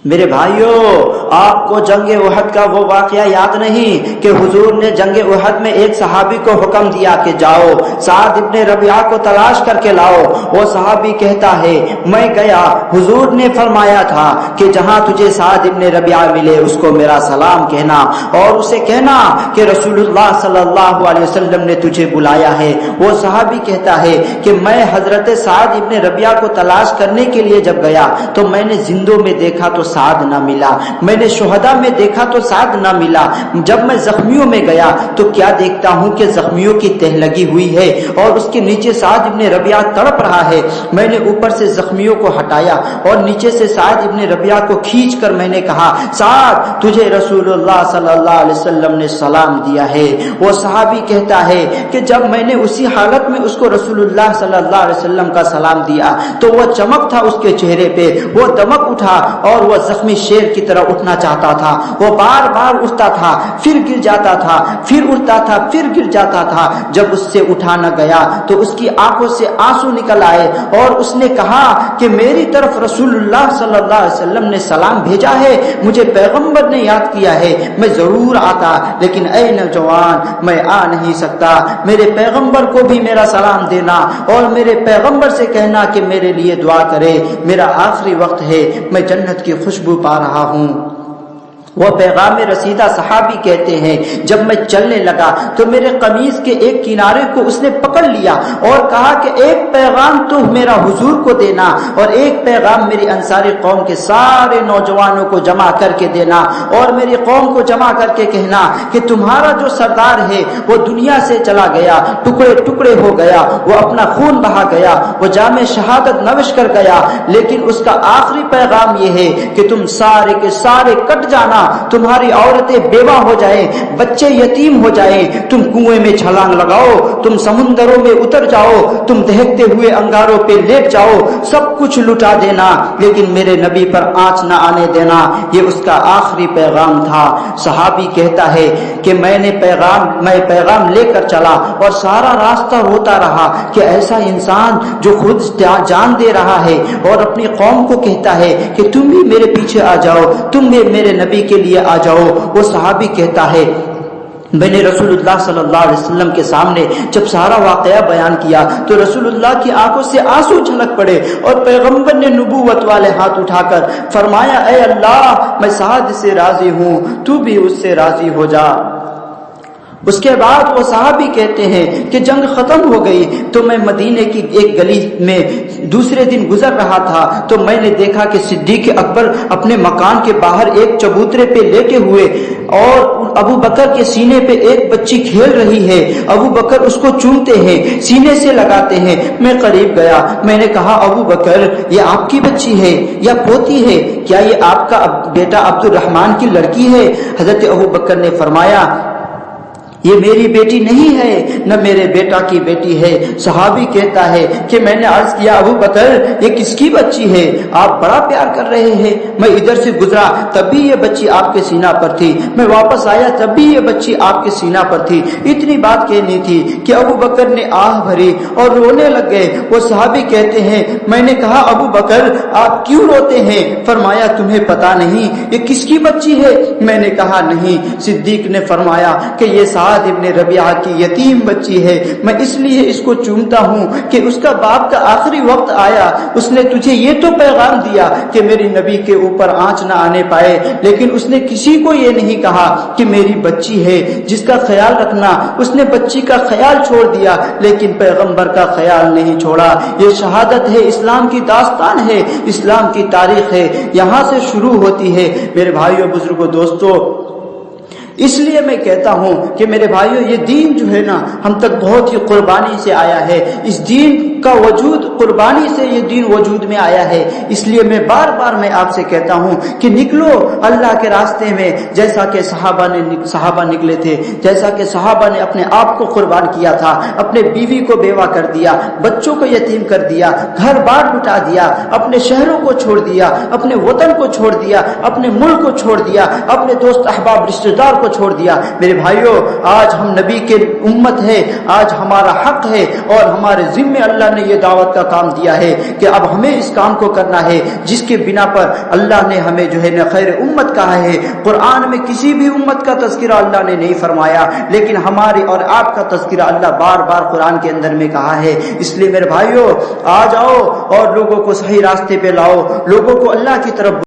میرے بھائیوں، آپ کو جنگ احد کا وہ واقعہ یاد نہیں کہ حضور نے جنگ احد میں ایک صحابی کو حکم دیا کہ جاؤ سعد ابن ربیعہ کو تلاش کر کے لاؤ؟ وہ صحابی کہتا ہے میں گیا، حضور نے فرمایا تھا کہ جہاں تجھے سعد ابن ربیعہ ملے اس کو میرا سلام کہنا اور اسے کہنا کہ رسول اللہ صلی اللہ علیہ وسلم نے تجھے بلایا ہے۔ وہ صحابی کہتا ہے کہ میں حضرت سعد ابن ربیعہ کو تلاش کرنے کے لیے جب گیا تو میں نے زندوں میں دیکھا تو سعد نہ ملا، میں نے شہداء میں دیکھا تو سعد نہ ملا، جب میں زخمیوں میں گیا تو کیا دیکھتا ہوں کہ زخمیوں کی تہ لگی ہوئی ہے اور اس کے نیچے سعد ابن ربیعہ تڑپ رہا ہے۔ میں نے اوپر سے زخمیوں کو ہٹایا اور نیچے سے سعد ابن ربیعہ کو کھینچ کر میں نے کہا سعد تجھے رسول اللہ صلی اللہ علیہ وسلم نے سلام دیا ہے۔ وہ صحابی کہتا ہے کہ جب میں نے اسی حالت میں اس کو رسول اللہ صلی اللہ علیہ وسلم کا سلام دیا تو وہ چمک تھا اس کے چہرے پہ، وہ دمک اٹھا اور وہ زخمی شیر کی طرح اٹھنا چاہتا تھا۔ وہ بار بار اٹھتا تھا، پھر گر جاتا تھا، پھر اٹھتا تھا، پھر گر جاتا تھا۔ جب اس سے اٹھا نہ گیا تو اس کی آنکھوں سے آنسو نکل آئے اور اس نے کہا کہ میری طرف رسول اللہ صلی اللہ علیہ وسلم نے سلام بھیجا ہے، مجھے پیغمبر نے یاد کیا ہے، میں ضرور آتا لیکن اے نوجوان میں آ نہیں سکتا۔ میرے پیغمبر کو بھی میرا سلام دینا اور میرے پیغمبر سے کہنا کہ میرے لیے دعا کرے، میرا آخری وقت ہے، میں جنت کی خوشبو پا رہا ہوں۔ وہ پیغام رسیدہ صحابی کہتے ہیں جب میں چلنے لگا تو میرے قمیض کے ایک کنارے کو اس نے پکڑ لیا اور کہا کہ ایک پیغام تو میرا حضور کو دینا اور ایک پیغام میری انصاری قوم کے سارے نوجوانوں کو جمع کر کے دینا اور میری قوم کو جمع کر کے کہنا کہ تمہارا جو سردار ہے وہ دنیا سے چلا گیا، ٹکڑے ٹکڑے ہو گیا، وہ اپنا خون بہا گیا، وہ جام شہادت نوش کر گیا، لیکن اس کا آخری پیغام یہ ہے کہ تم سارے کے سارے کٹ جانا، تمہاری عورتیں بیوہ ہو جائیں، بچے یتیم ہو جائیں، تم کنویں میں چھلانگ لگاؤ، تم سمندروں میں اتر جاؤ، تم دہکتے ہوئے انگاروں پہ لیٹ جاؤ، سب کچھ لٹا دینا لیکن میرے نبی پر آنچ نہ آنے دینا۔ یہ اس کا آخری پیغام تھا۔ صحابی کہتا ہے کہ میں پیغام لے کر چلا اور سارا راستہ روتا رہا کہ ایسا انسان جو خود جان دے رہا ہے اور اپنی قوم کو کہتا ہے کہ تم بھی میرے پیچھے آ جاؤ، تم بھی میرے نبی کے لیے آ جاؤ۔ وہ صحابی کہتا ہے میں نے رسول اللہ صلی اللہ علیہ وسلم کے سامنے جب سارا واقعہ بیان کیا تو رسول اللہ کی آنکھوں سے آنسو چھلک پڑے اور پیغمبر نے نبوت والے ہاتھ اٹھا کر فرمایا اے اللہ میں سعد سے راضی ہوں، تو بھی اس سے راضی ہو جا۔ اس کے بعد وہ صحابی کہتے ہیں کہ جنگ ختم ہو گئی تو میں مدینے کی ایک گلی میں دوسرے دن گزر رہا تھا تو میں نے دیکھا کہ صدیق اکبر اپنے مکان کے باہر ایک چبوترے پہ لیٹے ہوئے اور ابو بکر کے سینے پہ ایک بچی کھیل رہی ہے، ابو بکر اس کو چومتے ہیں، سینے سے لگاتے ہیں۔ میں قریب گیا، میں نے کہا ابو بکر یہ آپ کی بچی ہے یا پوتی ہے؟ کیا یہ آپ کا بیٹا عبد الرحمن کی لڑکی ہے؟ حضرت ابو بکر نے فرمایا یہ میری بیٹی نہیں ہے، نہ میرے بیٹا کی بیٹی ہے۔ صحابی کہتا ہے کہ میں نے عرض کیا ابو بکر یہ کس کی بچی ہے؟ آپ بڑا پیار کر رہے ہیں۔ میں ادھر سے گزرا تب بھی یہ بچی آپ کے سینہ پر تھی، میں واپس آیا تب بھی یہ بچی آپ کے سینہ پر تھی۔ اتنی بات کہنی تھی کہ ابو بکر نے آہ بھری اور رونے لگ گئے۔ وہ صحابی کہتے ہیں میں نے کہا ابو بکر آپ کیوں روتے ہیں؟ فرمایا تمہیں پتا نہیں یہ کس کی بچی ہے؟ میں نے کہا نہیں۔ صدیق نے فرمایا کہ یہ سعد ابن ربیعہ کی یتیم بچی ہے، میں اس لیے اس کو چومتا ہوں کہ اس کا باپ کا آخری وقت آیا، اس نے تجھے یہ تو پیغام دیا کہ میری نبی کے اوپر آنچ نہ آنے پائے، لیکن اس نے کسی کو یہ نہیں کہا کہ میری بچی ہے جس کا خیال رکھنا۔ اس نے بچی کا خیال چھوڑ دیا لیکن پیغمبر کا خیال نہیں چھوڑا۔ یہ شہادت ہے، اسلام کی داستان ہے، اسلام کی تاریخ ہے، یہاں سے شروع ہوتی ہے۔ میرے بھائیوں بزرگوں دوستو، اس لیے میں کہتا ہوں کہ میرے بھائیوں یہ دین جو ہے نا ہم تک بہت ہی قربانی سے آیا ہے، اس دین کا وجود قربانی سے یہ دین وجود میں آیا ہے۔ اس لیے میں بار بار میں آپ سے کہتا ہوں کہ نکلو اللہ کے راستے میں، جیسا کہ صحابہ نکلے تھے، جیسا کہ صحابہ نے اپنے آپ کو قربان کیا تھا، اپنے بیوی کو بیوہ کر دیا، بچوں کو یتیم کر دیا، گھر بار لٹا دیا، اپنے شہروں کو چھوڑ دیا، اپنے وطن کو چھوڑ دیا، اپنے ملک کو چھوڑ دیا، اپنے دوست احباب رشتہ دار کو چھوڑ دیا۔ میرے بھائیوں، آج ہم نبی کے امت ہے، آج ہمارا حق ہے اور ہمارے ذمے اللہ نے یہ دعوت کا کام دیا ہے کہ اب ہمیں اس کام کو کرنا ہے جس کے بنا پر اللہ نے ہمیں جو ہے نا خیر امت کہا ہے۔ قرآن میں کسی بھی امت کا تذکرہ اللہ نے نہیں فرمایا، لیکن ہماری اور آپ کا تذکرہ اللہ بار بار قرآن کے اندر میں کہا ہے۔ اس لیے میرے بھائیوں، آ جاؤ اور لوگوں کو صحیح راستے پہ لاؤ، لوگوں کو اللہ کی طرف